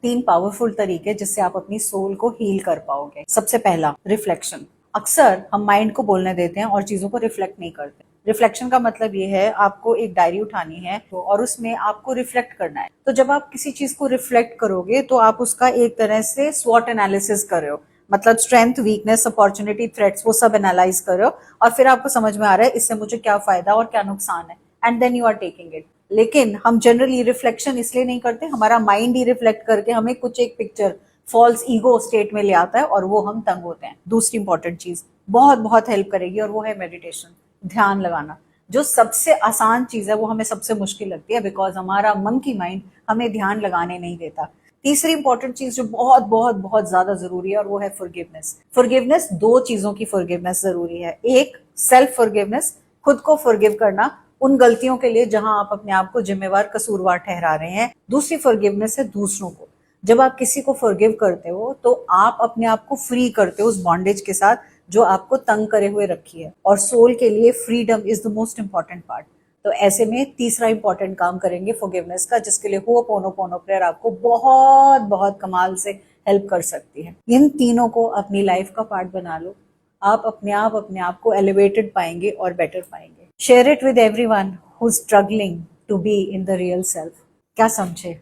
3 powerful तरीके जिससे आप अपनी सोल को हील कर पाओगे। सबसे पहला, रिफ्लेक्शन। अक्सर हम माइंड को बोलने देते हैं और चीजों को रिफ्लेक्ट नहीं करते। रिफ्लेक्शन का मतलब ये है, आपको एक डायरी उठानी है और उसमें आपको रिफ्लेक्ट करना है। तो जब आप किसी चीज को रिफ्लेक्ट करोगे तो आप उसका एक तरह से स्वॉट एनालिसिस कर रहे हो, मतलब स्ट्रेंथ, वीकनेस, अपॉर्चुनिटी, थ्रेट्स, वो सब एनालाइज कर रहे हो और फिर आपको समझ में आ रहा है इससे मुझे क्या फायदा और क्या नुकसान है, and then you are taking it. लेकिन हम जनरली रिफ्लेक्शन इसलिए नहीं करते, हमारा माइंड ही रिफ्लेक्ट करके हमें कुछ एक पिक्चर फॉल्स ईगो स्टेट में ले आता है और वो हम तंग होते हैं। दूसरी इंपॉर्टेंट चीज बहुत बहुत हेल्प करेगी और वो है मेडिटेशन, ध्यान लगाना। जो सबसे आसान चीज है वो हमें सबसे मुश्किल लगती है, बिकॉज हमारा मंकी माइंड हमें ध्यान लगाने नहीं देता। तीसरी इंपॉर्टेंट चीज जो बहुत बहुत बहुत ज्यादा जरूरी है और वो है फॉरगिवनेस। फॉरगिवनेस, दो चीजों की फॉरगिवनेस जरूरी है। एक, सेल्फ फॉरगिवनेस, खुद को फॉरगिव करना उन गलतियों के लिए जहां आप अपने आप को जिम्मेवार, कसूरवार ठहरा रहे हैं। दूसरी फॉरगिवनेस है दूसरों को। जब आप किसी को फॉरगिव करते हो तो आप अपने आप को फ्री करते हो उस बॉन्डेज के साथ जो आपको तंग करे हुए रखी है, और सोल के लिए freedom is the most important part. तो ऐसे में तीसरा इंपॉर्टेंट काम करेंगे फॉरगिवनेस का, जिसके लिए होपोनोपोनो प्रेयर आपको बहुत बहुत कमाल से हेल्प कर सकती है। इन तीनों को अपनी लाइफ का पार्ट बना लो, आप अपने आप को एलिवेटेड पाएंगे और बेटर पाएंगे। Share it with everyone who is struggling to be in the real self. क्या समझे?